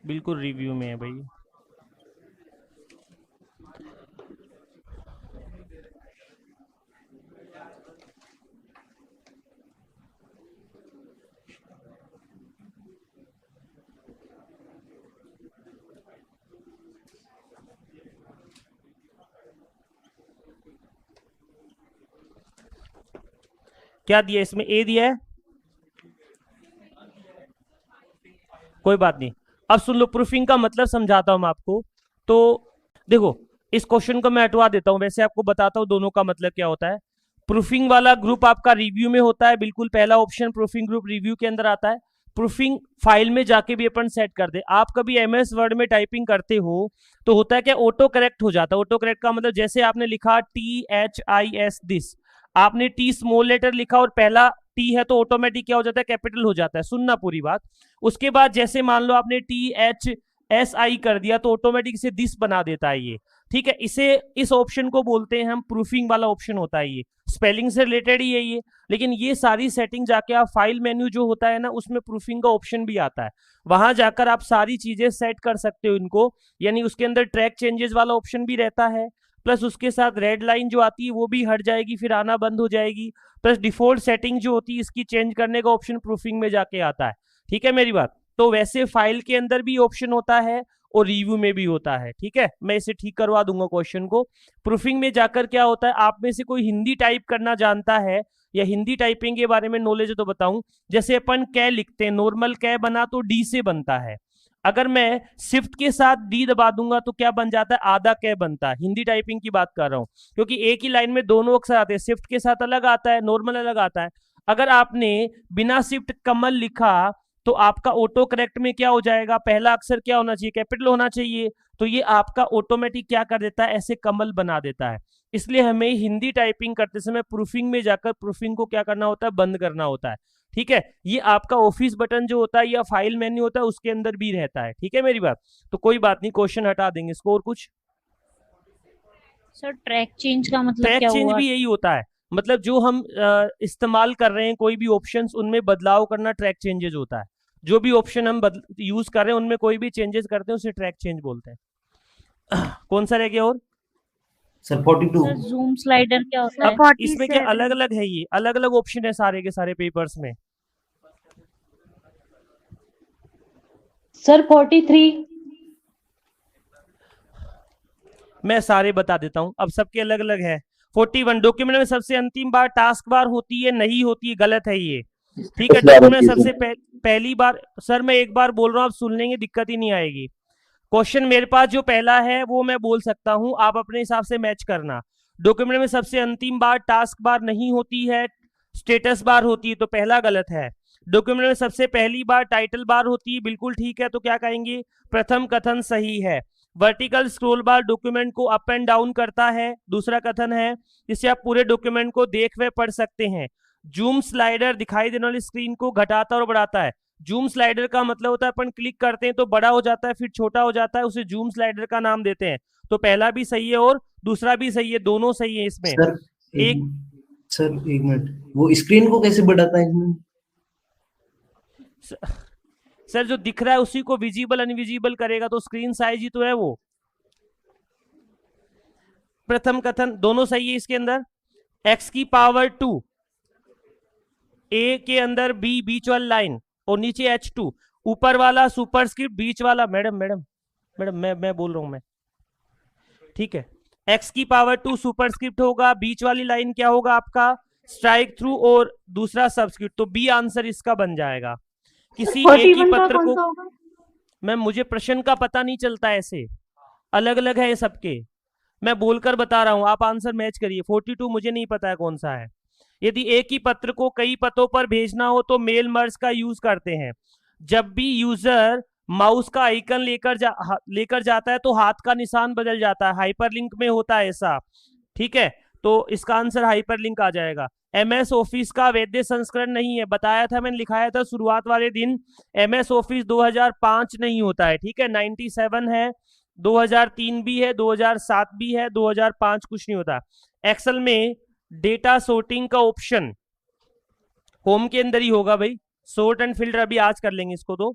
बिल्कुल रिव्यू में है भाई। क्या दिया इसमें? ए दिया है, कोई बात नहीं। अब सुन लो, प्रूफिंग का मतलब समझाता हूं मैं आपको। तो देखो, इस क्वेश्चन को मैं हटवा देता हूं, वैसे आपको बताता हूं दोनों का मतलब क्या होता है। प्रूफिंग वाला ग्रुप आपका रिव्यू में होता है, बिल्कुल पहला ऑप्शन प्रूफिंग ग्रुप रिव्यू के अंदर आता है। प्रूफिंग फाइल में जाके भी अपन सेट कर दे। आप कभी एमएस वर्ड में टाइपिंग करते हो तो होता है क्या, ऑटो करेक्ट हो जाता है। ऑटो करेक्ट का मतलब जैसे आपने लिखा THIS दिस, आपने टी स्मॉल लेटर लिखा और पहला टी है तो ऑटोमेटिक क्या हो जाता है, कैपिटल हो जाता है। सुनना पूरी बात। उसके बाद जैसे मान लो आपने THSI कर दिया तो ऑटोमेटिक इसे दिस बना देता है ये। ठीक है, इसे इस ऑप्शन को बोलते हैं हम प्रूफिंग वाला ऑप्शन होता है ये। स्पेलिंग से रिलेटेड ही है ये, लेकिन ये सारी सेटिंग जाके आप फाइल मेन्यू जो होता है ना, उसमें प्रूफिंग का ऑप्शन भी आता है। वहां जाकर आप सारी चीजें सेट कर सकते हो इनको। यानी उसके अंदर ट्रैक चेंजेस वाला ऑप्शन भी रहता है, प्लस उसके साथ रेड लाइन जो आती है वो भी हट जाएगी, फिर आना बंद हो जाएगी। प्लस डिफॉल्ट सेटिंग जो होती है इसकी चेंज करने का ऑप्शन प्रूफिंग में जाके आता है। ठीक है मेरी बात? तो वैसे फाइल के अंदर भी ऑप्शन होता है और रिव्यू में भी होता है। ठीक है, मैं इसे ठीक करवा दूंगा क्वेश्चन को। प्रूफिंग में जाकर क्या होता है, आप में से कोई हिंदी टाइप करना जानता है या हिंदी टाइपिंग के बारे में नॉलेज है तो बताऊं। जैसे अपन कै लिखते हैं, नॉर्मल कै बना तो डी से बनता है। अगर मैं शिफ्ट के साथ डी दबा दूंगा तो क्या बन जाता है, आधा कै बनता है। हिंदी टाइपिंग की बात कर रहा हूं, क्योंकि एक ही लाइन में दोनों अक्षर आते हैं, शिफ्ट के साथ अलग आता है, नॉर्मल अलग आता है। अगर आपने बिना शिफ्ट कमल लिखा तो आपका ऑटो करेक्ट में क्या हो जाएगा, पहला अक्षर क्या होना चाहिए, कैपिटल होना चाहिए। तो ये आपका ऑटोमेटिक क्या कर देता है, ऐसे कमल बना देता है। इसलिए हमें हिंदी टाइपिंग करते समय प्रूफिंग में जाकर प्रूफिंग को क्या करना होता है, बंद करना होता है। ठीक है, ये आपका ऑफिस बटन जो होता है या फाइल मेन्यू होता है उसके अंदर भी रहता है। ठीक है मेरी बात? तो कोई बात नहीं, क्वेश्चन हटा देंगे इसको। और कुछ? सर ट्रैक चेंज का मतलब ट्रैक क्या चेंज हुआ? भी यही होता है। मतलब जो हम इस्तेमाल कर रहे हैं कोई भी ऑप्शंस, उनमें बदलाव करना ट्रैक चेंजेस होता है। जो भी ऑप्शन हम यूज कर रहे हैं उनमें कोई भी चेंजेस करते हैं उसे ट्रैक चेंज बोलते हैं। कौन सा रह गया और? सर 42। सर जूम स्लाइडर क्या होता सर है? अब इसमें क्या 47। अलग अलग है, ये अलग अलग ऑप्शन है सारे के सारे पेपर्स में। सर 43। मैं सारे बता देता हूं, अब सबके अलग अलग है। 41 डॉक्यूमेंट में सबसे अंतिम बार टास्क बार होती है, नहीं होती है, गलत है ये। ठीक है, डॉक्यूमेंट में सबसे पहली बार। सर मैं एक बार बोल रहा हूं, आप सुन लेंगे, दिक्कत ही नहीं आएगी। क्वेश्चन मेरे पास जो पहला है वो मैं बोल सकता हूं, आप अपने हिसाब से मैच करना। डॉक्यूमेंट में सबसे अंतिम बार टास्क बार नहीं होती है, स्टेटस बार होती है, तो पहला गलत है। डॉक्यूमेंट में सबसे पहली बार टाइटल बार होती है, बिल्कुल ठीक है, तो क्या कहेंगे, प्रथम कथन सही है। वर्टिकल स्क्रॉल बार डॉक्यूमेंट को अप एंड डाउन करता है, दूसरा कथन है, जिससे आप पूरे डॉक्यूमेंट को देख व पढ़ सकते हैं। जूम स्लाइडर दिखाई देने वाली स्क्रीन को घटाता और बढ़ाता है। जूम स्लाइडर का मतलब होता है अपन क्लिक करते हैं तो बड़ा हो जाता है फिर छोटा हो जाता है, उसे जूम स्लाइडर का नाम देते हैं। तो पहला भी सही है और दूसरा भी सही है, दोनों सही है इसमें। सर एक एक मिनट, वो स्क्रीन को कैसे बढ़ाता है इसमें? सर जो दिख रहा है उसी को विजिबल अनविजिबल करेगा, तो स्क्रीन साइज ही तो है वो। प्रथम कथन दोनों सही है इसके अंदर। x की पावर 2, ए के अंदर बी बीच वाली लाइन और नीचे H2, ऊपर वाला सुपरस्क्रिप्ट बीच वाला। मैडम मैडम मैडम मैं बोल रहा हूं मैं। ठीक है, x की पावर 2 सुपरस्क्रिप्ट होगा, बीच वाली लाइन क्या होगा आपका, स्ट्राइक थ्रू, और दूसरा सबस्क्रिप्ट। तो बी आंसर इसका बन जाएगा। किसी एक ही 41 का पत्र कौन को, सा होगा? मैम मुझे प्रश्न का पता नहीं चलता, ऐसे अलग अलग है ये सबके, मैं बोलकर बता रहा हूं, आप आंसर मैच करिए। 42 मुझे नहीं पता है कौन सा है। यदि एक ही पत्र को कई पतों पर भेजना हो तो मेल मर्ज का यूज करते हैं। जब भी यूजर माउस का आइकन लेकर जाता है तो हाथ का निशान बदल जाता है, हाइपरलिंक में होता है ऐसा। ठीक है, तो इसका आंसर हाइपरलिंक आ जाएगा। एमएस ऑफिस का वैध संस्करण नहीं है, बताया था मैंने, लिखाया था शुरुआत वाले दिन। एमएस ऑफिस 2005 नहीं होता है, ठीक है, 97 है, 2003 भी है, 2007 भी है, 2005 कुछ नहीं होता। एक्सेल में डेटा सोर्टिंग का ऑप्शन होम के अंदर ही होगा भाई। सोर्ट एंड फिल्टर अभी आज कर लेंगे इसको। तो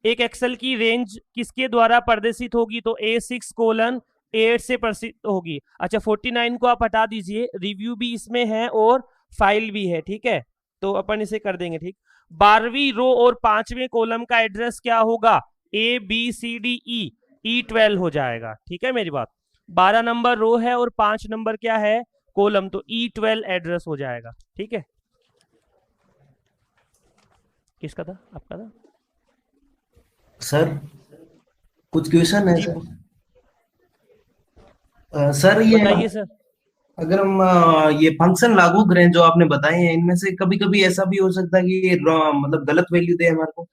एक एक्सेल की रेंज किसके द्वारा प्रदर्शित होगी? तो A6:A8 से प्रदर्शित होगी। अच्छा 49 को आप हटा दीजिए, रिव्यू भी इसमें है और फाइल भी है, ठीक है, तो अपन इसे कर देंगे, ठीक। 12वीं रो और 5वें कॉलम का एड्रेस क्या होगा? ABCDE, E12 हो जाएगा, ठीक है मेरी बात। 12 नंबर रो है और 5 नंबर क्या है? कॉलम, तो E12 एड्रेस हो जाएगा, ठीक है। किसका था? आपका था? सर कुछ क्वेश्चन है जी सर। सर ये बताइए सर। अगर हम ये फंक्शन लागू करें जो आपने बताए हैं, इनमें से कभी कभी ऐसा भी हो सकता है कि ये मतलब गलत वैल्यू दे हमारे को,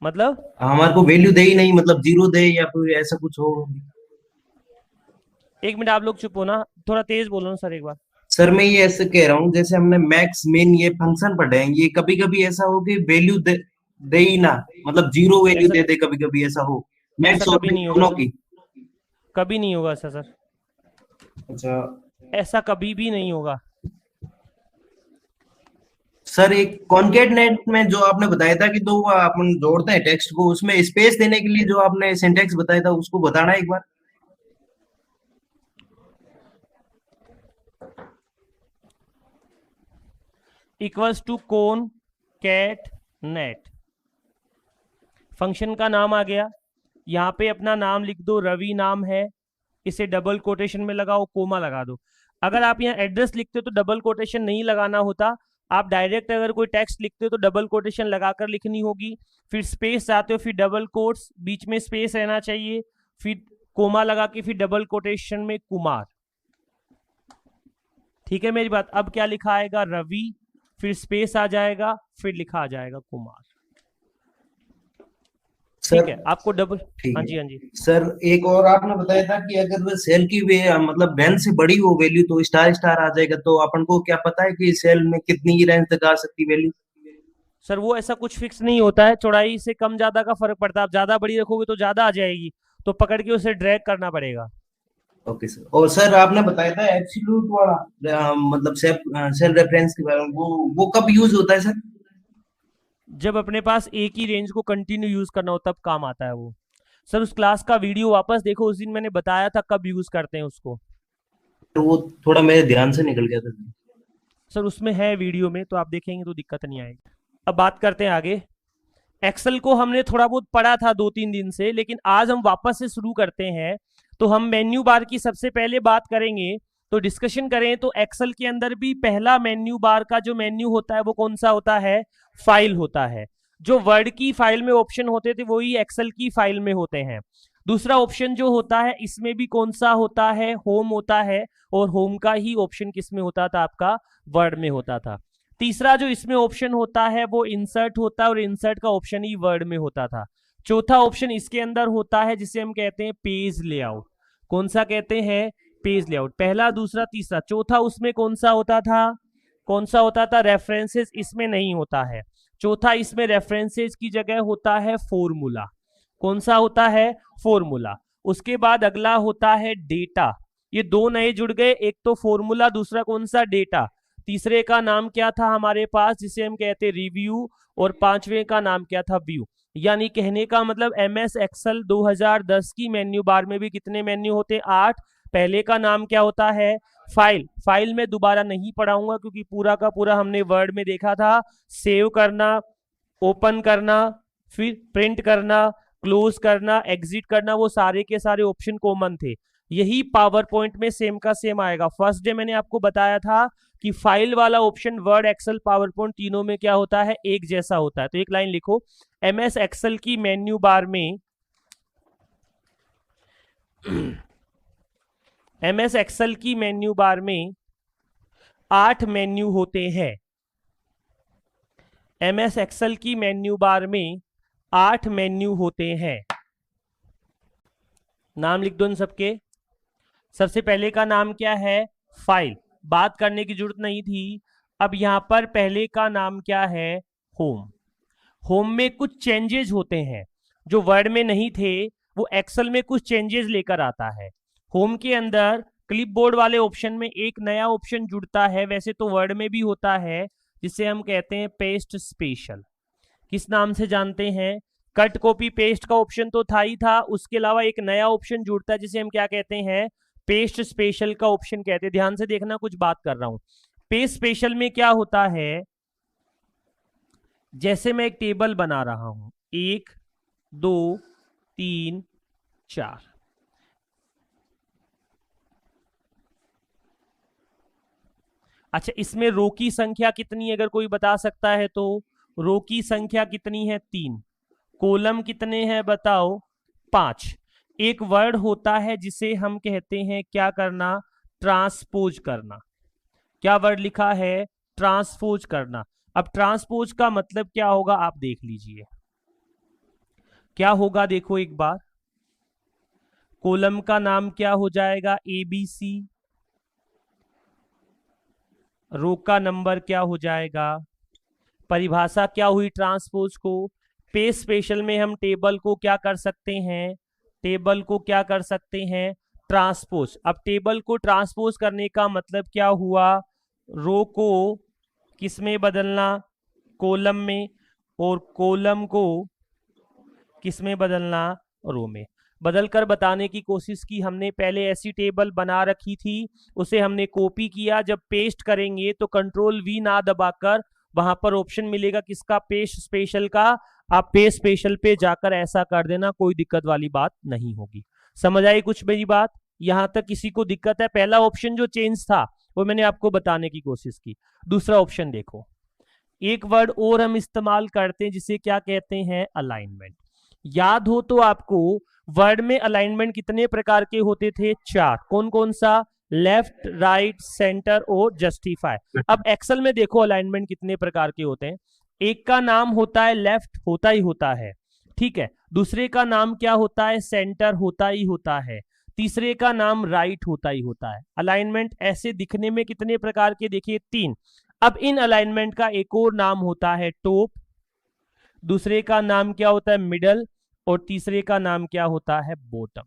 मतलब हमारे को वैल्यू दे ही नहीं, मतलब जीरो दे या फिर ऐसा कुछ हो। एक मिनट आप लोग चुप हो ना, थोड़ा तेज बोलो ना सर एक बार। सर मैं ये ऐसे कह रहा हूँ, जैसे हमने मैक्स मिन ये फंक्शन पढ़े हैं, ये कभी कभी ऐसा हो कि वैल्यू दे ही ना, मतलब जीरो वैल्यू ऐसा दे दे, कभी कभी ऐसा हो ऐसा मैक्स और कभी मिन नहीं होगा दोनों सर, की। कभी नहीं होगा ऐसा सर, अच्छा ऐसा कभी भी नहीं होगा। सर, एक कॉनकेटनेट में जो आपने बताया था कि दो अपन जोड़ते हैं टेक्स्ट को, उसमें स्पेस देने के लिए जो आपने सिंटेक्स बताया था उसको बताना एक बार। Equals to concatenate, function का नाम आ गया। यहाँ पे अपना नाम लिख दो, रवि नाम है, इसे डबल कोटेशन में लगाओ, कोमा लगा दो। अगर आप यहाँ एड्रेस लिखते हो तो डबल कोटेशन नहीं लगाना होता, आप डायरेक्ट अगर कोई टेक्स्ट लिखते हो तो डबल कोटेशन लगाकर लिखनी होगी, फिर स्पेस आते हो, फिर डबल कोट्स, बीच में स्पेस रहना चाहिए, फिर कोमा लगा के फिर डबल कोटेशन में कुमार, ठीक है मेरी बात। अब क्या लिखा आएगा? रवि, फिर स्पेस आ जाएगा, फिर लिखा आ जाएगा कुमार, सर ठीक है। आपको डबल, ठीक हाँ है जी हाँ जी। सर, एक और आपने बताया था कि अगर वो सेल की मतलब रेंज से बड़ी हो वैल्यू तो स्टार स्टार आ जाएगा, तो अपन को क्या पता है कि सेल में कितनी की रेंज तक आ सकती वैल्यू? सर वो ऐसा कुछ फिक्स नहीं होता है, चौड़ाई से कम ज्यादा का फर्क पड़ता है, आप ज्यादा बड़ी रखोगे तो ज्यादा आ जाएगी, तो पकड़ के उसे ड्रैग करना पड़ेगा। Okay sir. और सर आपने बताया था एब्सोल्यूट वाला मतलब सेल रेफरेंस के बारे में, वो कब यूज होता है सर? जब अपने पास एक ही रेंज को कंटिन्यू यूज करना हो तब काम आता है वो। सर उस क्लास का वीडियो वापस देखो, उस दिन मैंने बताया था कब यूज करते हैं उसको। तो वो थोड़ा मेरे ध्यान से निकल गया था। सर उसमें है वीडियो में, तो आप देखेंगे तो दिक्कत नहीं आएगी। अब बात करते हैं आगे। एक्सेल को हमने थोड़ा बहुत पढ़ा था 2-3 दिन से, लेकिन आज हम वापस से शुरू करते हैं। तो हम मेन्यू बार की सबसे पहले बात करेंगे। तो डिस्कशन करें तो एक्सेल के अंदर भी पहला मेन्यू बार का जो मेन्यू होता है वो कौन सा होता है? फाइल होता है। जो वर्ड की फाइल में ऑप्शन होते थे वही एक्सेल की फाइल में होते हैं। दूसरा ऑप्शन जो होता है इसमें भी कौन सा होता है? होम होता है, और होम का ही ऑप्शन किस में होता था? आपका वर्ड में होता था। तीसरा जो इसमें ऑप्शन होता है वो इंसर्ट होता है, और इंसर्ट का ऑप्शन ही वर्ड में होता था। चौथा ऑप्शन इसके अंदर होता है जिसे हम कहते हैं पेज लेआउट। कौन सा कहते हैं? Page layout. पहला, दूसरा, तीसरा, चौथा उसमें कौन सा होता था? कौन सा होता था? रेफरेंसेस इसमें नहीं होता है। चौथा इसमें रेफरेंसेस की जगह होता है फॉर्मूला। कौन सा होता है? फॉर्मूला। उसके बाद अगला होता है डेटा। ये दो नए जुड़ गए, एक तो फॉर्मूला, दूसरा कौन सा? डेटा। तीसरे का नाम क्या था हमारे पास जिसे हम कहते हैं रिव्यू, और पांचवें का नाम क्या था? व्यू। यानी कहने का मतलब MS एक्सेल 2010 की मेन्यू बार में भी कितने मेन्यू होते? 8। पहले का नाम क्या होता है? फाइल। फाइल में दोबारा नहीं पढ़ाऊंगा क्योंकि पूरा का पूरा हमने वर्ड में देखा था। सेव करना, ओपन करना, फिर प्रिंट करना, क्लोज करना, एग्जिट करना, वो सारे के सारे ऑप्शन कॉमन थे। यही पावर पॉइंट में सेम का सेम आएगा। फर्स्ट डे मैंने आपको बताया था कि फाइल वाला option Word, Excel, PowerPoint तीनों में क्या होता है? एक जैसा होता है। तो एक लाइन लिखो, MS एक्सेल की मेन्यू बार में MS एक्सेल की मेन्यू बार में 8 मेन्यू होते हैं। MS एक्सेल की मेन्यू बार में 8 मेन्यू होते हैं। नाम लिख दो इन सबके। सबसे पहले का नाम क्या है? फाइल। बात करने की जरूरत नहीं थी। अब यहां पर पहले का नाम क्या है? होम। होम में कुछ चेंजेस होते हैं जो वर्ड में नहीं थे, वो एक्सेल में कुछ चेंजेस लेकर आता है। होम के अंदर क्लिपबोर्ड वाले ऑप्शन में एक नया ऑप्शन जुड़ता है, वैसे तो वर्ड में भी होता है, जिसे हम कहते हैं पेस्ट स्पेशल। किस नाम से जानते हैं? कट कॉपी पेस्ट का ऑप्शन तो था ही था, उसके अलावा एक नया ऑप्शन जुड़ता है जिसे हम क्या कहते हैं, पेस्ट स्पेशल का ऑप्शन कहते हैं। ध्यान से देखना, कुछ बात कर रहा हूं। पेस्ट स्पेशल में क्या होता है, जैसे मैं एक टेबल बना रहा हूं, 1 2 3 4, अच्छा इसमें रो की संख्या कितनी है, अगर कोई बता सकता है तो? रो की संख्या कितनी है? 3। कॉलम कितने हैं बताओ? 5। एक वर्ड होता है जिसे हम कहते हैं क्या करना, ट्रांसपोज करना। क्या वर्ड लिखा है? ट्रांसपोज करना। अब ट्रांसपोज का मतलब क्या होगा, आप देख लीजिए क्या होगा, देखो एक बार। कॉलम का नाम क्या हो जाएगा? ABC। रो का नंबर क्या हो जाएगा? परिभाषा क्या हुई ट्रांसपोज को? पेस्ट स्पेशल में हम टेबल को क्या कर सकते हैं, टेबल को क्या कर सकते हैं, ट्रांसपोज। अब टेबल को ट्रांसपोज करने का मतलब क्या हुआ, रो को किस में बदलना, कॉलम में, और कॉलम को किस में बदलना, रो में। बदलकर बताने की कोशिश की हमने। पहले ऐसी टेबल बना रखी थी, उसे हमने कॉपी किया। जब पेस्ट करेंगे तो कंट्रोल V ना दबाकर वहां पर ऑप्शन मिलेगा किसका, पेस्ट स्पेशल का। आप पेस्ट स्पेशल पे जाकर ऐसा कर देना, कोई दिक्कत वाली बात नहीं होगी। समझ आई कुछ मेरी बात? यहां तक किसी को दिक्कत है? पहला ऑप्शन जो चेंज था वो मैंने आपको बताने की कोशिश की। दूसरा ऑप्शन देखो, एक वर्ड और हम इस्तेमाल करते हैं जिसे क्या कहते हैं, अलाइनमेंट। याद हो तो आपको, वर्ड में अलाइनमेंट कितने प्रकार के होते थे? 4। कौन कौन सा? लेफ्ट, राइट, सेंटर और जस्टिफाई। अब एक्सेल में देखो अलाइनमेंट कितने प्रकार के होते हैं। एक का नाम होता है लेफ्ट, होता ही होता है, ठीक है। दूसरे का नाम क्या होता है? सेंटर, होता ही होता है। तीसरे का नाम राइट, होता ही होता है। अलाइनमेंट ऐसे दिखने में कितने प्रकार के, देखिए 3। अब इन अलाइनमेंट का एक और नाम होता है टॉप, दूसरे का नाम क्या होता है, मिडल, और तीसरे का नाम क्या होता है, बॉटम।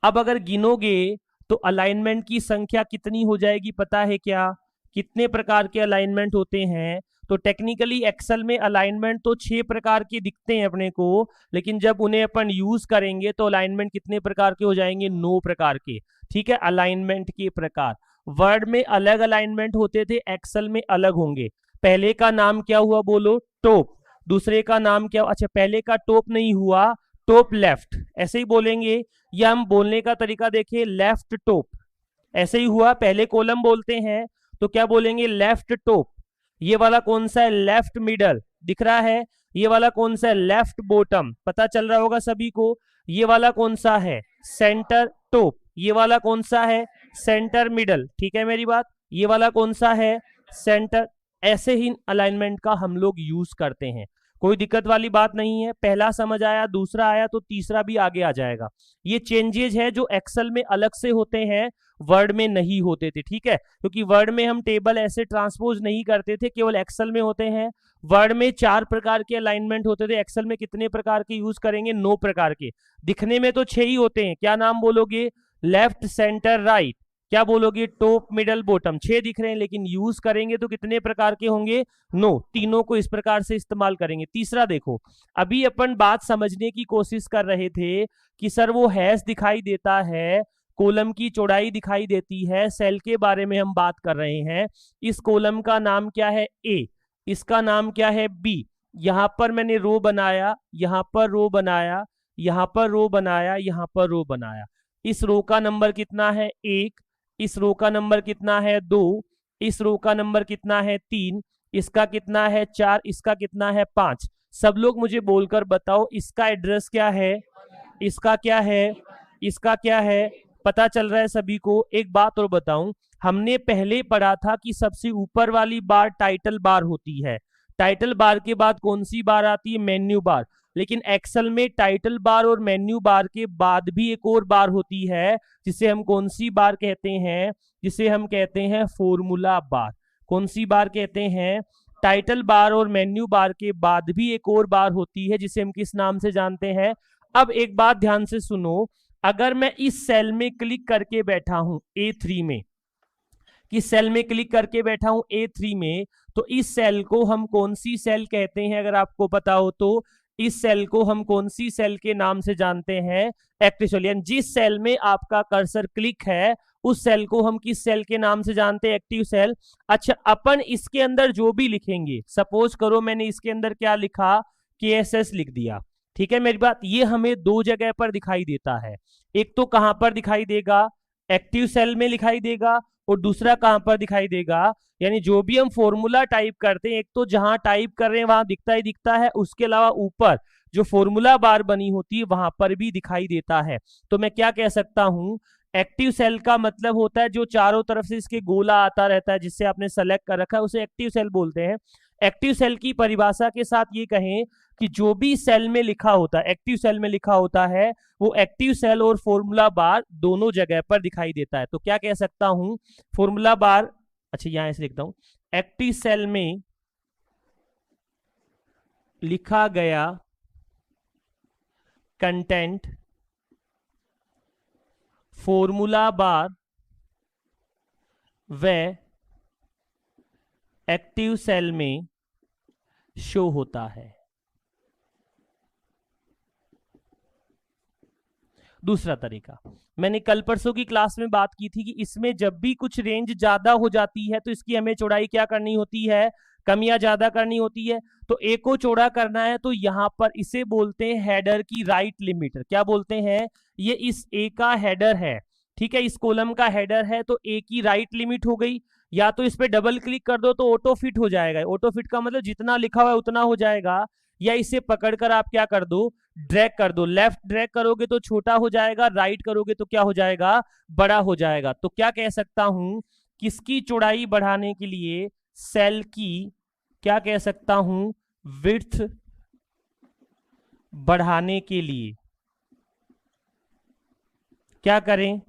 अब अगर गिनोगे तो अलाइनमेंट की संख्या कितनी हो जाएगी पता है क्या? कितने प्रकार के अलाइनमेंट होते हैं? तो टेक्निकली एक्सेल में अलाइनमेंट तो 6 प्रकार के दिखते हैं अपने को, लेकिन जब उन्हें अपन यूज करेंगे तो अलाइनमेंट कितने प्रकार के हो जाएंगे? 9 प्रकार के, ठीक है। अलाइनमेंट के प्रकार, वर्ड में अलग अलाइनमेंट होते थे, एक्सेल में अलग होंगे। पहले का नाम क्या हुआ बोलो? टॉप। दूसरे का नाम क्या? अच्छा पहले का टॉप नहीं हुआ, टॉप लेफ्ट, ऐसे ही बोलेंगे। या हम बोलने का तरीका देखिए, लेफ्ट टॉप, ऐसे ही हुआ। पहले कॉलम बोलते हैं तो क्या बोलेंगे? Left top. ये वाला कौन सा है? लेफ्ट मिडल, दिख रहा है। ये वाला कौन सा है? लेफ्ट बॉटम, पता चल रहा होगा सभी को। ये वाला कौन सा है? Centre top. ये वाला कौन सा है? सेंटर मिडल, ठीक है मेरी बात। ये वाला कौन सा है? सेंटर। ऐसे ही अलाइनमेंट का हम लोग यूज करते हैं, कोई दिक्कत वाली बात नहीं है। पहला समझ आया, दूसरा आया तो तीसरा भी आगे आ जाएगा। ये चेंजेस है जो एक्सेल में अलग से होते हैं, वर्ड में नहीं होते थे, ठीक है। क्योंकि वर्ड में हम टेबल ऐसे ट्रांसपोज नहीं करते थे, केवल एक्सेल में होते हैं। वर्ड में 4 प्रकार के अलाइनमेंट होते थे, एक्सेल में कितने प्रकार के यूज करेंगे? 9 प्रकार के। दिखने में तो 6 ही होते हैं, क्या नाम बोलोगे? Left, centre, right. क्या बोलोगे? Top, middle, bottom. 6 दिख रहे हैं, लेकिन यूज करेंगे तो कितने प्रकार के होंगे? 9। तीनों को इस प्रकार से इस्तेमाल करेंगे। तीसरा देखो, अभी अपन बात समझने की कोशिश कर रहे थे कि सर वो हैश दिखाई देता है, कॉलम की चौड़ाई दिखाई देती है, सेल के बारे में हम बात कर रहे हैं। इस कॉलम का नाम क्या है? A, इसका नाम क्या है? B। यहां पर मैंने रो बनाया, यहां पर रो बनाया, यहां पर रो बनाया, यहां पर रो बनाया। इस रो का नंबर कितना है? 1। इस रो का नंबर कितना है? 2। इस रो का नंबर कितना है? 3। इसका कितना है? 4। इसका कितना है? 5। सब लोग मुझे बोलकर बताओ इसका एड्रेस क्या है, इसका क्या है, इसका क्या है? पता चल रहा है सभी को? एक बात और बताऊं, हमने पहले पढ़ा था कि सबसे ऊपर वाली बार टाइटल बार होती है। टाइटल बार के बाद कौन सी बार आती है? Menu bar. लेकिन एक्सेल में टाइटल बार और मेन्यू बार के बाद भी एक और बार होती है, जिसे हम कौन सी बार कहते हैं? जिसे हम कहते हैं फॉर्मूला बार। कौन सी बार कहते हैं? टाइटल बार और मेन्यू बार के बाद भी एक और बार होती है, जिसे हम किस नाम से जानते हैं? अब एक बात ध्यान से सुनो, अगर मैं इस सेल में क्लिक करके बैठा हूं A3 में, कि सेल में क्लिक करके बैठा हूं A3 में, तो इस सेल को हम कौन सी सेल कहते हैं, अगर आपको पता हो तो इस सेल को हम कौन सी सेल के नाम से जानते हैं, एक्टिव सेल। यानी जिस सेल में आपका कर्सर क्लिक है उस सेल को हम किस सेल के नाम से जानते हैं, एक्टिव सेल। अच्छा, अपन इसके अंदर जो भी लिखेंगे, सपोज करो मैंने इसके अंदर क्या लिखा, KSS लिख दिया, ठीक है मेरी बात, ये हमें दो जगह पर दिखाई देता है। एक तो कहां पर दिखाई देगा, एक्टिव सेल में दिखाई देगा, और दूसरा कहां पर दिखाई देगा, यानी जो भी हम फॉर्मूला टाइप करते हैं, एक तो जहां टाइप कर रहे हैं वहां दिखता ही दिखता है, उसके अलावा ऊपर जो फॉर्मूला बार बनी होती है वहां पर भी दिखाई देता है। तो मैं क्या कह सकता हूं, एक्टिव सेल का मतलब होता है जो चारों तरफ से इसके गोला आता रहता है, जिससे आपने सेलेक्ट कर रखा है, उसे एक्टिव सेल बोलते हैं। एक्टिव सेल की परिभाषा के साथ ये कहें कि जो भी सेल में लिखा होता है, एक्टिव सेल में लिखा होता है, वो एक्टिव सेल और फॉर्मूला बार दोनों जगह पर दिखाई देता है। तो क्या कह सकता हूं, फॉर्मूला बार, अच्छा यहां से लिखता हूं, एक्टिव सेल में लिखा गया कंटेंट फॉर्मूला बार व एक्टिव सेल में शो होता है। दूसरा तरीका, मैंने कल परसों की क्लास में बात की थी कि इसमें जब भी कुछ रेंज ज्यादा हो जाती है तो इसकी हमें चौड़ाई क्या करनी होती है, कम या ज्यादा करनी होती है। तो ए को चौड़ा करना है तो यहां पर इसे बोलते हैं हेडर की राइट लिमिट। क्या बोलते हैं, ये इस ए का हेडर है, ठीक है, इस कॉलम का हेडर है, तो ए की राइट लिमिट हो गई। या तो इस पे डबल क्लिक कर दो तो ऑटो फिट हो जाएगा, ऑटो फिट का मतलब जितना लिखा हुआ है उतना हो जाएगा। या इसे पकड़कर आप क्या कर दो, ड्रैग कर दो, लेफ्ट ड्रैग करोगे तो छोटा हो जाएगा, राइट करोगे तो क्या हो जाएगा, बड़ा हो जाएगा। तो क्या कह सकता हूं, किसकी चौड़ाई बढ़ाने के लिए, सेल की, क्या कह सकता हूं, विड्थ बढ़ाने के लिए क्या करें,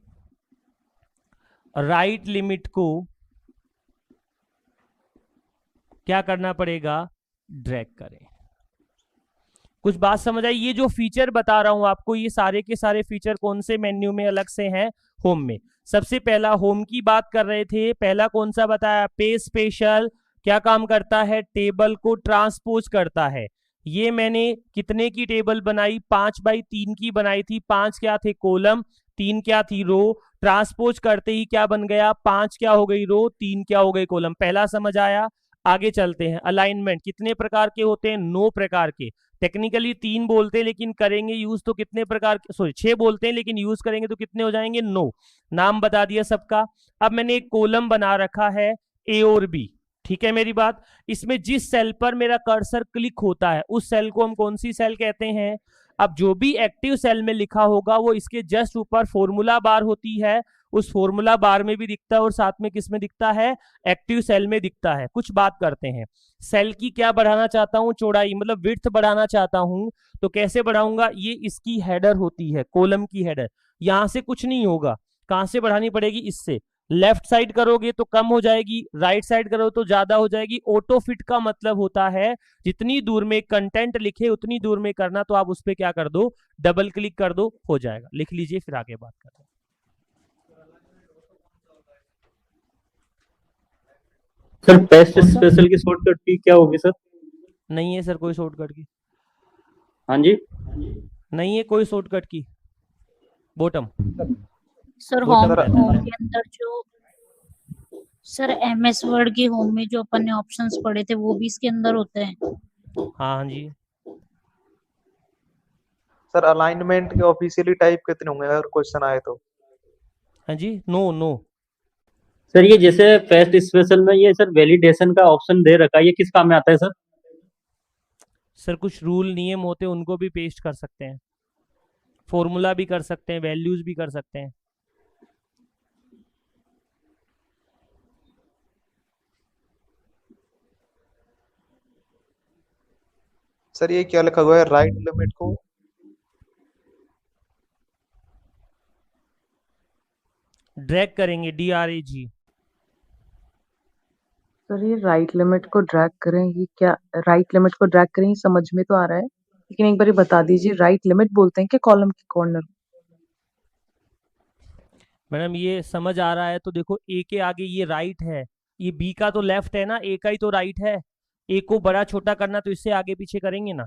राइट लिमिट को क्या करना पड़ेगा, ड्रैग करें। कुछ बात समझ आई। ये जो फीचर बता रहा हूं आपको, ये सारे के सारे फीचर कौन से मेन्यू में अलग से हैं, होम में। सबसे पहला होम की बात कर रहे थे, पहला कौन सा बताया, पेज स्पेशल, क्या काम करता है, टेबल को ट्रांसपोज करता है। ये मैंने कितने की टेबल बनाई, 5x3 की बनाई थी। 5 क्या थे कॉलम, 3 क्या थी रो, ट्रांसपोज करते ही क्या बन गया, 5 क्या हो गई रो, 3 क्या हो गई कॉलम। पहला समझ आया। आगे चलते हैं। अलाइनमेंट कितने प्रकार के होते हैं, 9 प्रकार के। टेक्निकली 3 बोलते हैं लेकिन करेंगे यूज तो कितने प्रकार के, सॉरी 6 बोलते हैं लेकिन यूज करेंगे तो कितने हो जाएंगे, 9। नाम बता दिया सबका। अब मैंने एक कॉलम बना रखा है ए और बी, ठीक है मेरी बात। इसमें जिस सेल पर मेरा कर्सर क्लिक होता है उस सेल को हम कौन सी सेल कहते हैं। अब जो भी एक्टिव सेल में लिखा होगा वो इसके जस्ट ऊपर फॉर्मूला बार होती है, उस फॉर्मूला बार में भी दिखता है और साथ में किस में दिखता है, एक्टिव सेल में दिखता है। कुछ बात करते हैं, सेल की क्या बढ़ाना चाहता हूं, चौड़ाई मतलब विड्थ बढ़ाना चाहता हूं, तो कैसे बढ़ाऊंगा, ये इसकी हेडर होती है, कॉलम की हेडर। यहां से कुछ नहीं होगा, कहां से बढ़ानी पड़ेगी, इससे। लेफ्ट साइड करोगे तो कम हो जाएगी, राइट साइड करो तो ज्यादा हो जाएगी। ऑटो फिट का मतलब होता है जितनी दूर में कंटेंट लिखे उतनी दूर में करना, तो आप उस पर क्या कर दो, डबल क्लिक कर दो, हो जाएगा। लिख लीजिए फिर आगे बात करते हैं। सर पेस्ट स्पेशल की शॉर्टकट की क्या होगी सर? नहीं है सर कोई शॉर्टकट की, हाँ जी, नहीं है कोई शॉर्टकट की। बॉटम सर बॉटम होम रहता है। के अंदर जो सर MS वर्ड के होम में जो अपन ने ऑप्शंस पढ़े थे वो भी इसके अंदर होते हैं। हाँ हाँ जी। सर अलाइनमेंट के ऑफिशियली टाइप कितने होंगे अगर क्वेश्चन आए तो? हाँ जी, नो नो। सर ये जैसे पेस्ट स्पेशल में ये सर वैलिडेशन का ऑप्शन दे रखा है, ये किस काम में आता है सर? सर कुछ रूल नियम होते हैं उनको भी पेस्ट कर सकते हैं, फॉर्मूला भी कर सकते हैं, वैल्यूज भी कर सकते हैं। सर ये क्या लिखा हुआ है, राइट लिमिट को? ड्रैग करेंगे, DRAG। सर ये राइट लिमिट को ड्रैग करें, ये क्या राइट लिमिट को ड्रैग करें, ये समझ में तो आ रहा है, लेकिन एक बार बता दीजिए राइट लिमिट बोलते हैं कि कॉलम के कॉर्नर? मैडम ये समझ आ रहा है तो देखो, ए के आगे ये राइट है ये बी का तो लेफ्ट है ना, ए का ही तो राइट है। ए को बड़ा छोटा करना तो इससे आगे पीछे करेंगे ना।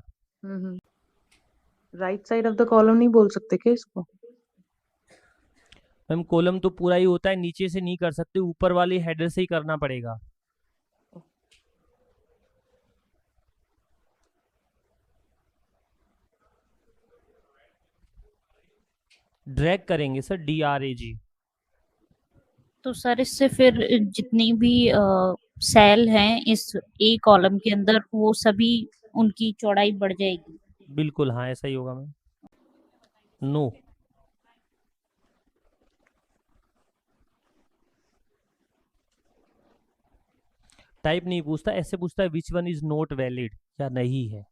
Right side of the column नहीं बोल सकते क्या इसको? मैम कॉलम तो पूरा ही होता है, नीचे से नहीं कर सकते, ऊपर वाले हेडर से ही करना पड़ेगा। ड्रैग करेंगे सर, DRAG। तो सर इससे फिर जितनी भी सेल हैं इस ए कॉलम के अंदर वो सभी उनकी चौड़ाई बढ़ जाएगी। बिल्कुल हाँ, ऐसा ही होगा मैम। नो, टाइप नहीं पूछता, ऐसे पूछता है which one is not valid या नहीं है।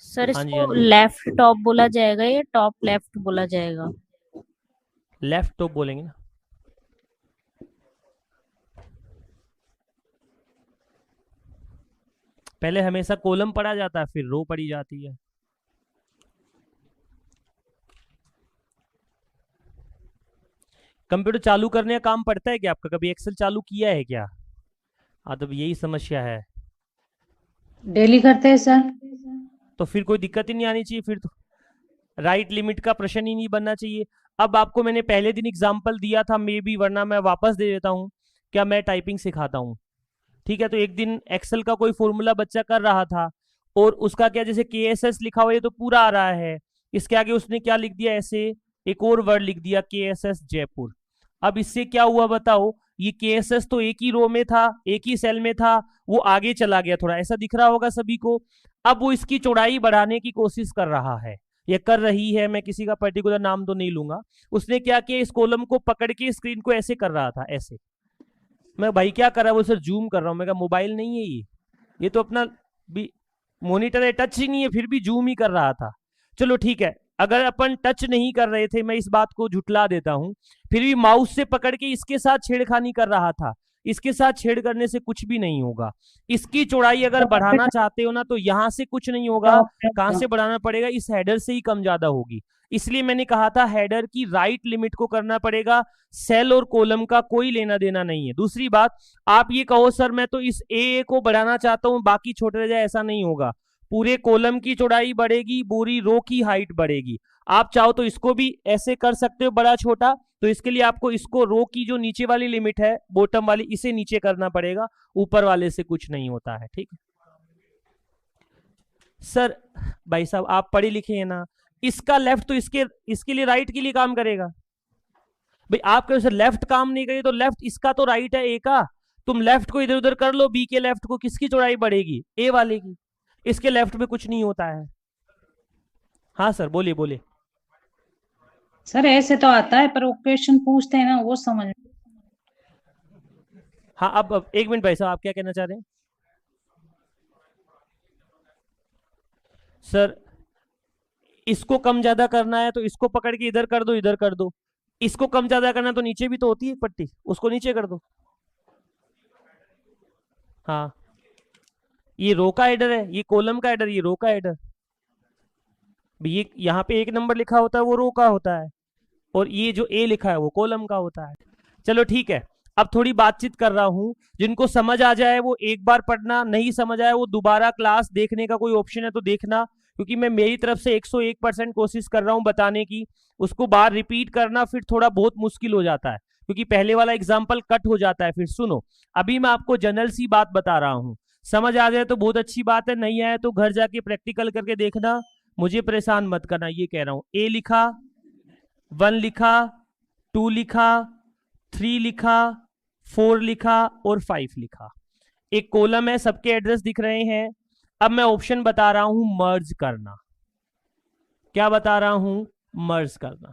सर हाँ जी, इसको हाँ जी। लेफ्ट टॉप बोला जाएगा या टॉप लेफ्ट बोला जाएगा? लेफ्ट टॉप बोलेंगे ना। पहले हमेशा कॉलम पढ़ा जाता है, फिर रो पढ़ी जाती है। कंप्यूटर चालू करने का काम पड़ता है क्या आपका? कभी एक्सेल चालू किया है क्या? हाँ, तो यही समस्या है। डेली करते हैं सर। तो फिर कोई दिक्कत ही नहीं आनी चाहिए, फिर तो राइट लिमिट का प्रश्न ही नहीं बनना चाहिए। अब आपको मैंने पहले दिन एग्जाम्पल दिया था मे बी, वरना मैं वापस दे देता हूँ। क्या मैं टाइपिंग सिखाता हूँ, ठीक है। तो एक दिन एक्सेल का कोई फॉर्मूला बच्चा कर रहा था और उसका क्या, जैसे KSS लिखा हुआ है तो पूरा आ रहा है, इसके आगे उसने क्या लिख दिया, ऐसे एक और वर्ड लिख दिया KSS जयपुर। अब इससे क्या हुआ बताओ, ये KSS तो एक ही रो में था, एक ही सेल में था, वो आगे चला गया थोड़ा, ऐसा दिख रहा होगा सभी को। अब वो इसकी चौड़ाई बढ़ाने की कोशिश कर रहा है, ये कर रही है, मैं किसी का पर्टिकुलर नाम तो नहीं लूंगा। उसने क्या किया, इस कॉलम को पकड़ के स्क्रीन को ऐसे कर रहा था, ऐसे। मैं भाई क्या कर रहा है, वो सर जूम कर रहा हूँ। मैं कहा मोबाइल नहीं है ये तो अपना भी मॉनिटर है, टच ही नहीं है, फिर भी जूम ही कर रहा था। चलो ठीक है, अगर अपन टच नहीं कर रहे थे, मैं इस बात को झुटला देता हूं, फिर भी माउस से पकड़ के इसके साथ छेड़खानी कर रहा था। इसके साथ छेड़ करने से कुछ भी नहीं होगा। इसकी चौड़ाई अगर बढ़ाना चाहते हो ना, तो यहां से कुछ नहीं होगा, कहां से बढ़ाना पड़ेगा, इस हेडर से ही कम ज्यादा होगी। इसलिए मैंने कहा था हेडर की राइट लिमिट को करना पड़ेगा, सेल और कॉलम का कोई लेना देना नहीं है। दूसरी बात, आप ये कहो सर मैं तो इस ए को बढ़ाना चाहता हूं बाकी छोटे रह जाए, ऐसा नहीं होगा। पूरे कॉलम की चौड़ाई बढ़ेगी, पूरी रो की हाइट बढ़ेगी। आप चाहो तो इसको भी ऐसे कर सकते हो बड़ा छोटा, तो इसके लिए आपको इसको रो की जो नीचे वाली लिमिट है, बॉटम वाली, इसे नीचे करना पड़ेगा, ऊपर वाले से कुछ नहीं होता है, ठीक है। सर भाई साहब आप पढ़े लिखे हैं ना, इसका लेफ्ट तो इसके लिए राइट के लिए काम करेगा। भाई आप कहो सर लेफ्ट काम नहीं करिए, तो लेफ्ट इसका तो राइट है ए का, तुम लेफ्ट को इधर उधर कर लो, बी के लेफ्ट को, किसकी चौड़ाई बढ़ेगी, ए वाले की। इसके लेफ्ट में कुछ नहीं होता है। हाँ सर बोलिए बोलिए। सर ऐसे तो आता है पर वो क्वेश्चन पूछते हैं ना, वो समझ। हाँ अब एक मिनट भाई साहब, आप क्या कहना चाह रहे हैं? सर इसको कम ज्यादा करना है तो इसको पकड़ के इधर कर दो, इधर कर दो। इसको कम ज्यादा करना तो नीचे भी तो होती है पट्टी, उसको नीचे कर दो। हाँ, ये रो का हेडर है, ये कॉलम का हेडर, ये रो का हेडर। ये यहाँ पे एक नंबर लिखा होता है वो रो का होता है, और ये जो ए लिखा है वो कॉलम का होता है। चलो ठीक है, अब थोड़ी बातचीत कर रहा हूं, जिनको समझ आ जाए वो एक बार पढ़ना, नहीं समझ आए वो दोबारा क्लास देखने का कोई ऑप्शन है तो देखना, क्योंकि मैं मेरी तरफ से 101% कोशिश कर रहा हूं बताने की। उसको बार रिपीट करना फिर थोड़ा बहुत मुश्किल हो जाता है, क्योंकि पहले वाला एग्जाम्पल कट हो जाता है। फिर सुनो, अभी मैं आपको जनरल सी बात बता रहा हूं, समझ आ जाए तो बहुत अच्छी बात है, नहीं आए तो घर जाके प्रैक्टिकल करके देखना, मुझे परेशान मत करना। ये कह रहा हूं, ए लिखा, 1 लिखा, 2 लिखा, 3 लिखा, 4 लिखा और 5 लिखा। एक कॉलम है, सबके एड्रेस दिख रहे हैं। अब मैं ऑप्शन बता रहा हूं मर्ज करना। क्या बता रहा हूं? मर्ज करना।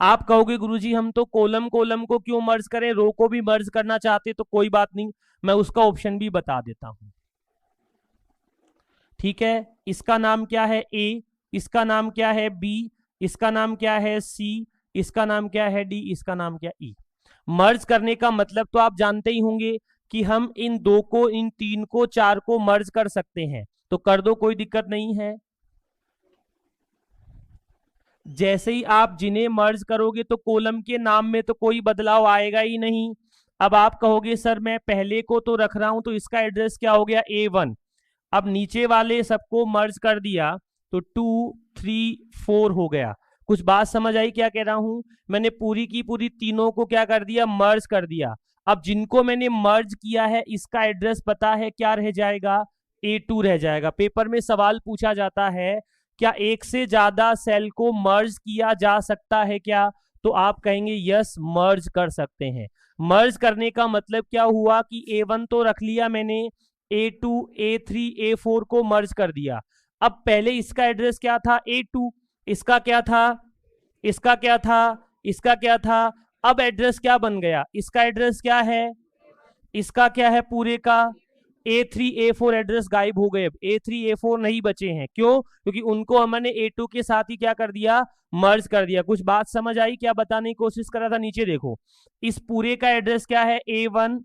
आप कहोगे गुरुजी हम तो कॉलम को क्यों मर्ज करें, रो को भी मर्ज करना चाहते, तो कोई बात नहीं, मैं उसका ऑप्शन भी बता देता हूं। ठीक है, इसका नाम क्या है ए, इसका नाम क्या है बी, इसका नाम क्या है सी, इसका नाम क्या है डी, इसका नाम क्या ई। मर्ज करने का मतलब तो आप जानते ही होंगे कि हम इन 2 को, इन 3 को, 4 को मर्ज कर सकते हैं, तो कर दो, कोई दिक्कत नहीं है। जैसे ही आप जिन्हें मर्ज करोगे तो कॉलम के नाम में तो कोई बदलाव आएगा ही नहीं। अब आप कहोगे सर मैं पहले को तो रख रहा हूं तो इसका एड्रेस क्या हो गया A1। अब नीचे वाले सबको मर्ज कर दिया तो 2 3 4 हो गया। कुछ बात समझ आई क्या कह रहा हूं? मैंने पूरी की पूरी तीनों को क्या कर दिया, मर्ज कर दिया। अब जिनको मैंने मर्ज किया है इसका एड्रेस पता है क्या रह जाएगा, A2 रह जाएगा। पेपर में सवाल पूछा जाता है क्या एक से ज्यादा सेल को मर्ज किया जा सकता है क्या, तो आप कहेंगे यस मर्ज कर सकते हैं। मर्ज करने का मतलब क्या हुआ कि A1 तो रख लिया मैंने, A2 A3 A4 को मर्ज कर दिया। अब पहले इसका एड्रेस क्या था A2, इसका क्या था, इसका क्या था, इसका क्या था। अब एड्रेस क्या बन गया, इसका एड्रेस क्या है, इसका क्या है पूरे का, A3 A4 एड्रेस गायब हो गए। A3 A4 नहीं बचे हैं, क्यों? क्योंकि उनको हमने A2 के साथ ही क्या कर दिया, मर्ज कर दिया। कुछ बात समझ आई क्या बताने की कोशिश कर रहा था? नीचे देखो, इस पूरे का एड्रेस क्या है A1,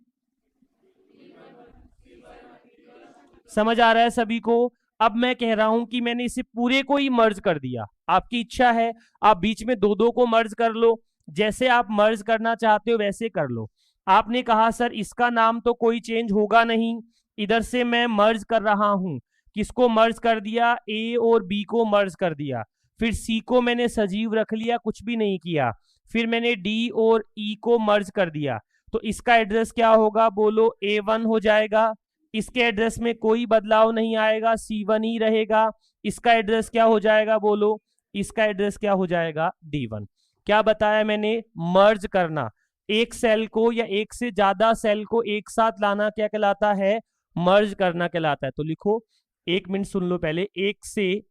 समझ आ रहा है सभी को? अब मैं कह रहा हूं कि मैंने इसे पूरे को ही मर्ज कर दिया। आपकी इच्छा है आप बीच में दो दो को मर्ज कर लो, जैसे आप मर्ज करना चाहते हो वैसे कर लो। आपने कहा सर इसका नाम तो कोई चेंज होगा नहीं, इधर से मैं मर्ज कर रहा हूं। किसको मर्ज कर दिया, A और B को मर्ज कर दिया। फिर C को मैंने सजीव रख लिया, कुछ भी नहीं किया। फिर मैंने D और E को मर्ज कर दिया, तो इसका एड्रेस क्या होगा बोलो, A1 हो जाएगा। इसके एड्रेस में कोई बदलाव नहीं आएगा, C1 ही रहेगा। इसका एड्रेस क्या हो जाएगा बोलो, इसका एड्रेस क्या हो जाएगा, D1। क्या बताया मैंने, मर्ज करना। एक सेल को या एक से ज्यादा सेल को एक साथ लाना क्या कहलाता है, मर्ज करना कहलाता है। तो लिखो, एक मिनट सुन लो पहले, एक से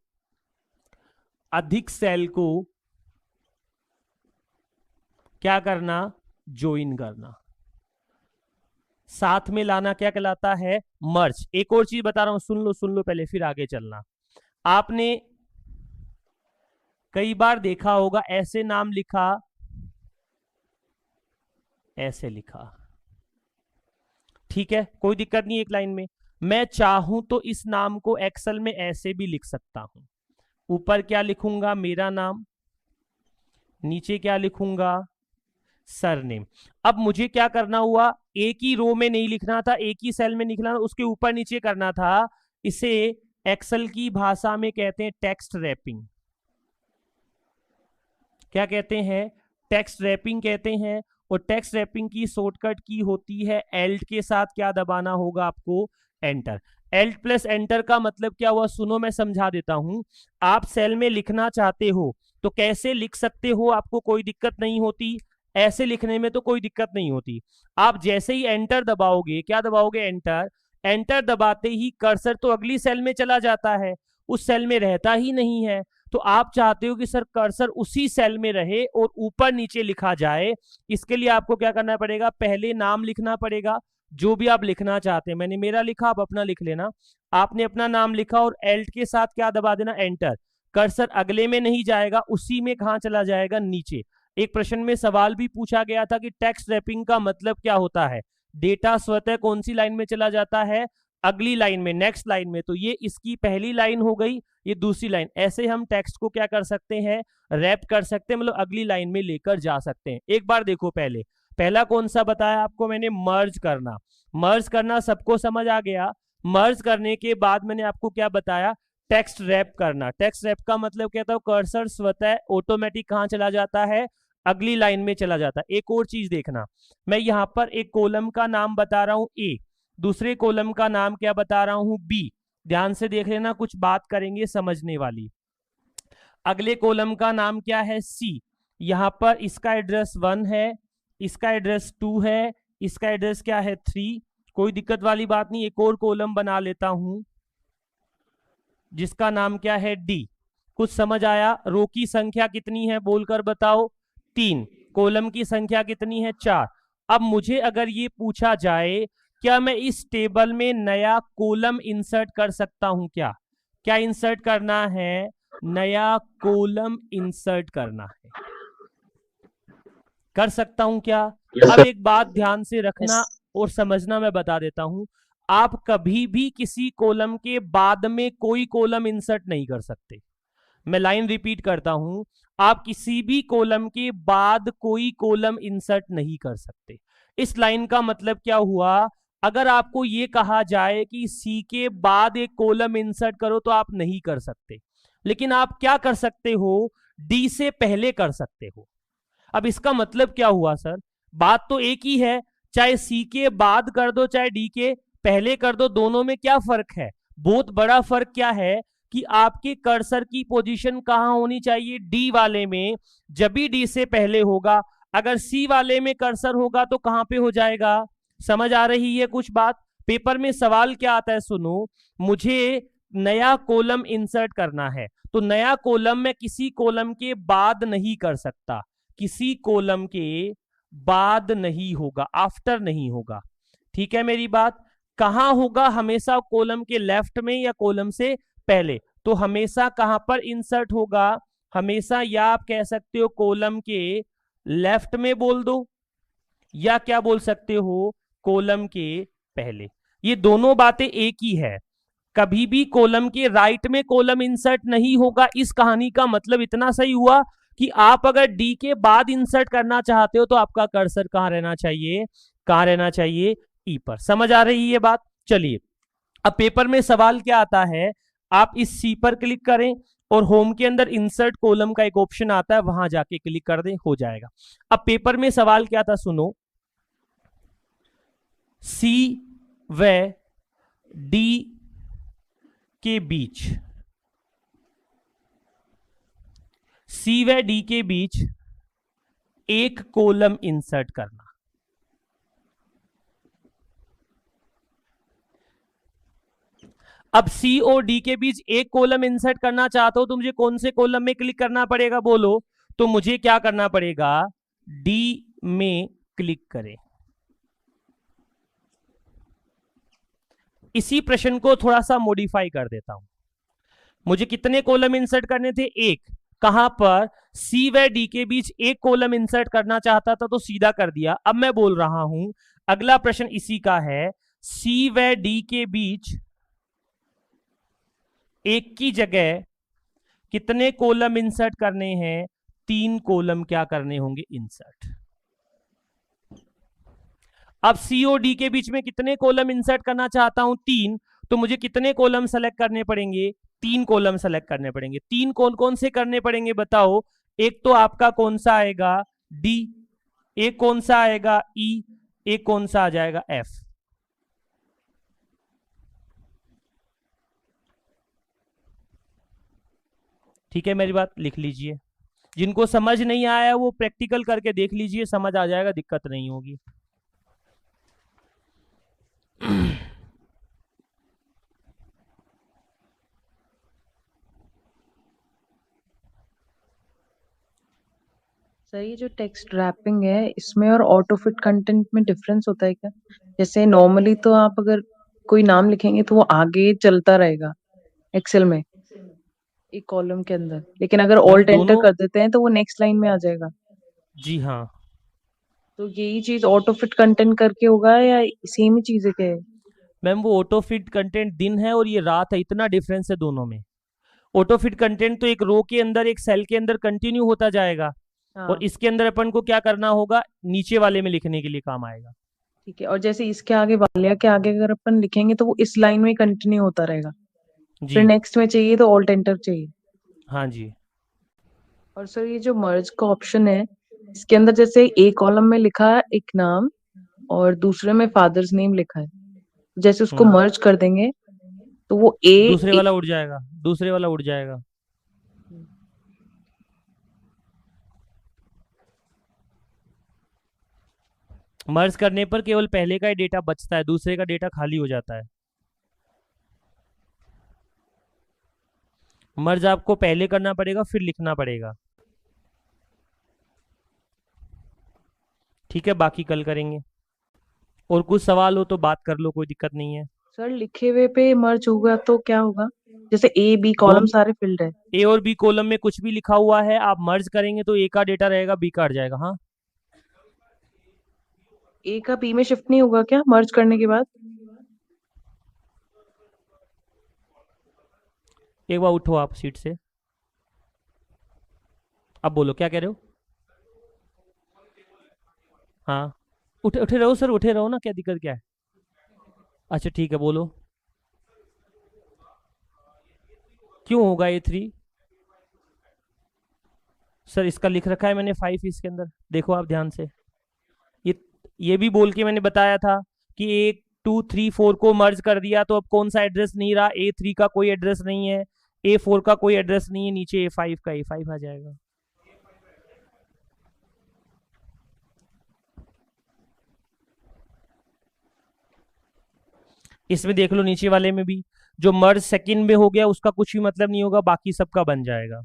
अधिक सेल को क्या करना, ज्वाइन करना। साथ में लाना क्या कहलाता है, मर्ज। एक और चीज बता रहा हूं, सुन लो पहले फिर आगे चलना। आपने कई बार देखा होगा ऐसे नाम लिखा, ऐसे लिखा, ठीक है कोई दिक्कत नहीं। एक लाइन में मैं चाहूं तो इस नाम को एक्सेल में ऐसे भी लिख सकता हूं। ऊपर क्या लिखूंगा, मेरा नाम, नीचे क्या लिखूंगा, सरनेम। अब मुझे क्या करना हुआ, एक ही रो में नहीं लिखना था, एक ही सेल में लिखना था, उसके ऊपर नीचे करना था। इसे एक्सेल की भाषा में कहते हैं टेक्स्ट रैपिंग। क्या कहते हैं, टेक्स्ट रैपिंग कहते हैं। और टेक्स्ट रैपिंग की शॉर्टकट की होती है एल्ट के साथ क्या दबाना होगा आपको, एंटर। एल्ट प्लस एंटर का मतलब क्या हुआ, सुनो मैं समझा देता हूं। आप सेल में लिखना चाहते हो तो कैसे लिख सकते हो, आपको कोई दिक्कत नहीं होती। ऐसे लिखने में तो कोई दिक्कत नहीं होती। आप जैसे ही एंटर दबाओगे, क्या दबाओगे, एंटर। एंटर दबाते ही कर्सर तो अगली सेल में चला जाता है, उस सेल में रहता ही नहीं है। तो आप चाहते हो कि सर कर्सर उसी सेल में रहे और ऊपर नीचे लिखा जाए। इसके लिए आपको क्या करना पड़ेगा, पहले नाम लिखना पड़ेगा जो भी आप लिखना चाहते हैं। मैंने मेरा लिखा, आप अपना लिख लेना। आपने अपना नाम लिखा और एल्ट के साथ क्या दबा देना, एंटर। कर्सर अगले में नहीं जाएगा, उसी में कहां चला जाएगा, नीचे। एक प्रश्न में सवाल भी पूछा गया था कि टेक्स्ट रैपिंग का मतलब क्या होता है। डेटा स्वतः कौन सी लाइन में चला जाता है, अगली लाइन में, नेक्स्ट लाइन में। तो ये इसकी पहली लाइन हो गई, ये दूसरी लाइन। ऐसे हम टेक्स्ट को क्या कर सकते हैं, रैप कर सकते हैं, मतलब अगली लाइन में लेकर जा सकते हैं। एक बार देखो, पहला कौन सा बताया आपको मैंने, मर्ज करना। मर्ज करना सबको समझ आ गया। मर्ज करने के बाद मैंने आपको क्या बताया, टेक्स्ट रैप करना। टेक्स्ट रैप का मतलब क्या था, कर्सर स्वतः ऑटोमेटिक कहां चला जाता है, अगली लाइन में चला जाता है। एक और चीज देखना, मैं यहां पर एक कॉलम का नाम बता रहा हूं A, दूसरे कॉलम का नाम क्या बता रहा हूं, B। ध्यान से देख लेना, कुछ बात करेंगे समझने वाली। अगले कॉलम का नाम क्या है, C। यहां पर इसका एड्रेस 1 है, इसका एड्रेस 2 है, इसका एड्रेस क्या है 3। कोई दिक्कत वाली बात नहीं। एक और कॉलम बना लेता हूं जिसका नाम क्या है, D। कुछ समझ आया? रो की संख्या कितनी है बोलकर बताओ, 3। कॉलम की संख्या कितनी है, 4। अब मुझे अगर ये पूछा जाए क्या मैं इस टेबल में नया कॉलम इंसर्ट कर सकता हूं, क्या इंसर्ट करना है, नया कॉलम इंसर्ट करना है, कर सकता हूं क्या? अब एक बात ध्यान से रखना और समझना, मैं बता देता हूं। आप कभी भी किसी कॉलम के बाद में कोई कॉलम इंसर्ट नहीं कर सकते। मैं लाइन रिपीट करता हूं, आप किसी भी कॉलम के बाद कोई कॉलम इंसर्ट नहीं कर सकते। इस लाइन का मतलब क्या हुआ, अगर आपको ये कहा जाए कि सी के बाद एक कॉलम इंसर्ट करो तो आप नहीं कर सकते, लेकिन आप क्या कर सकते हो, डी से पहले कर सकते हो। अब इसका मतलब क्या हुआ सर, बात तो एक ही है, चाहे सी के बाद कर दो चाहे डी के पहले कर दो, दोनों में क्या फर्क है, बहुत बड़ा फर्क क्या है कि आपके कर्सर की पोजीशन कहां होनी चाहिए, डी वाले में, जब भी डी से पहले होगा। अगर सी वाले में कर्सर होगा तो कहां पे हो जाएगा, समझ आ रही है कुछ बात। पेपर में सवाल क्या आता है सुनो, मुझे नया कॉलम इंसर्ट करना है, तो नया कॉलम मैं किसी कॉलम के बाद नहीं कर सकता, किसी कॉलम के बाद नहीं होगा, आफ्टर नहीं होगा। ठीक है मेरी बात, कहां होगा, हमेशा कॉलम के लेफ्ट में या कॉलम से पहले, तो हमेशा कहां पर इंसर्ट होगा, हमेशा या आप कह सकते हो कॉलम के लेफ्ट में बोल दो, या क्या बोल सकते हो कॉलम के पहले। ये दोनों बातें एक ही है, कभी भी कॉलम के राइट में कॉलम इंसर्ट नहीं होगा। इस कहानी का मतलब इतना सही हुआ कि आप अगर डी के बाद इंसर्ट करना चाहते हो तो आपका कर्सर कहां रहना चाहिए, कहां रहना चाहिए, ई पर। समझ आ रही है बात। चलिए अब पेपर में सवाल क्या आता है, आप इस सी पर क्लिक करें और होम के अंदर इंसर्ट कॉलम का एक ऑप्शन आता है, वहां जाके क्लिक कर दें, हो जाएगा। अब पेपर में सवाल क्या था सुनो, सी व डी के बीच, सी व डी के बीच एक कॉलम इंसर्ट करना। अब सी और डी के बीच एक कॉलम इंसर्ट करना चाहता हूं तो मुझे कौन से कॉलम में क्लिक करना पड़ेगा बोलो, तो मुझे क्या करना पड़ेगा, डी में क्लिक करें। इसी प्रश्न को थोड़ा सा मॉडिफाई कर देता हूं, मुझे कितने कॉलम इंसर्ट करने थे, एक, कहां पर, सी व डी के बीच एक कॉलम इंसर्ट करना चाहता था तो सीधा कर दिया। अब मैं बोल रहा हूं अगला प्रश्न इसी का है, सी व डी के बीच एक की जगह कितने कॉलम इंसर्ट करने हैं, 3 कॉलम क्या करने होंगे इंसर्ट। अब सी और डी के बीच में कितने कॉलम इंसर्ट करना चाहता हूं, 3, तो मुझे कितने कॉलम सेलेक्ट करने पड़ेंगे, 3 कॉलम सेलेक्ट करने पड़ेंगे। 3 कौन कौन से करने पड़ेंगे बताओ, एक तो आपका कौन सा आएगा, डी, एक कौन सा आएगा, ई, एक कौन सा आ जाएगा, एफ। ठीक है मेरी बात, लिख लीजिए। जिनको समझ नहीं आया वो प्रैक्टिकल करके देख लीजिए, समझ आ जाएगा, दिक्कत नहीं होगी। सर ये जो टेक्स्ट रैपिंग है इसमें और ऑटो फिट कंटेंट में डिफरेंस होता है क्या? जैसे नॉर्मली तो आप अगर कोई नाम लिखेंगे तो वो आगे चलता रहेगा एक्सेल में एक कॉलम के अंदर, लेकिन अगर मैम ऑल्ट एंटर दोनों, कर देते हैं तो वो नेक्स्ट लाइन में आ जाएगा। जी हाँ तो यही चीज ऑटो फिट कंटेंट करके होगा या सेम ही चीज है क्या है? मैम, वो ऑटो फिट कंटेंट दिन है और ये रात है, इतना डिफरेंस है दोनों में। ऑटो फिट कंटेंट तो एक रो के अंदर, एक सेल के अंदर कंटिन्यू होता जाएगा, हाँ और इसके अंदर अपन को क्या करना होगा, नीचे वाले में लिखने के लिए काम आएगा। ठीक है। और जैसे इसके आगे वालिया के आगे अगर अपन लिखेंगे तो वो इस लाइन में कंटिन्यू होता रहेगा, जी फिर नेक्स्ट में चाहिए तो ऑल्ट एंटर चाहिए। हाँ जी। और सर ये जो मर्ज का ऑप्शन है इसके अंदर जैसे एक कॉलम में लिखा है एक नाम और दूसरे में फादर्स नेम लिखा है, जैसे उसको मर्ज कर देंगे तो वो दूसरे वाला उड़ जाएगा, दूसरे वाला उड़ जाएगा। मर्ज करने पर केवल पहले का ही डेटा बचता है, दूसरे का डेटा खाली हो जाता है। मर्ज आपको पहले करना पड़ेगा फिर लिखना पड़ेगा। ठीक है, बाकी कल करेंगे। और कुछ सवाल हो तो बात कर लो, कोई दिक्कत नहीं है। सर लिखे हुए पे मर्ज होगा तो क्या होगा? जैसे ए बी कॉलम सारे फिल्ड है, ए और बी कॉलम में कुछ भी लिखा हुआ है, आप मर्ज करेंगे तो ए का डेटा रहेगा, बी का हट जाएगा। हाँ, ए का बी में शिफ्ट नहीं होगा क्या मर्ज करने के बाद? एक बार उठो आप सीट से। अब बोलो क्या कह रहे हो? हाँ, उठे उठे रहो सर, उठे रहो ना, क्या दिक्कत क्या है? अच्छा ठीक है, बोलो क्यों होगा A3? सर इसका लिख रखा है मैंने 5 इसके अंदर, देखो आप ध्यान से। ये ये भी बोल के मैंने बताया था कि 1 2 3 4 को मर्ज कर दिया, तो अब कौन सा एड्रेस नहीं रहा? A3 का कोई एड्रेस नहीं है, A4 का कोई एड्रेस नहीं है, नीचे A5 का A5 आ जाएगा। इसमें देख लो नीचे वाले में भी, जो मर्ज सेकंड में हो गया उसका कुछ भी मतलब नहीं होगा, बाकी सबका बन जाएगा।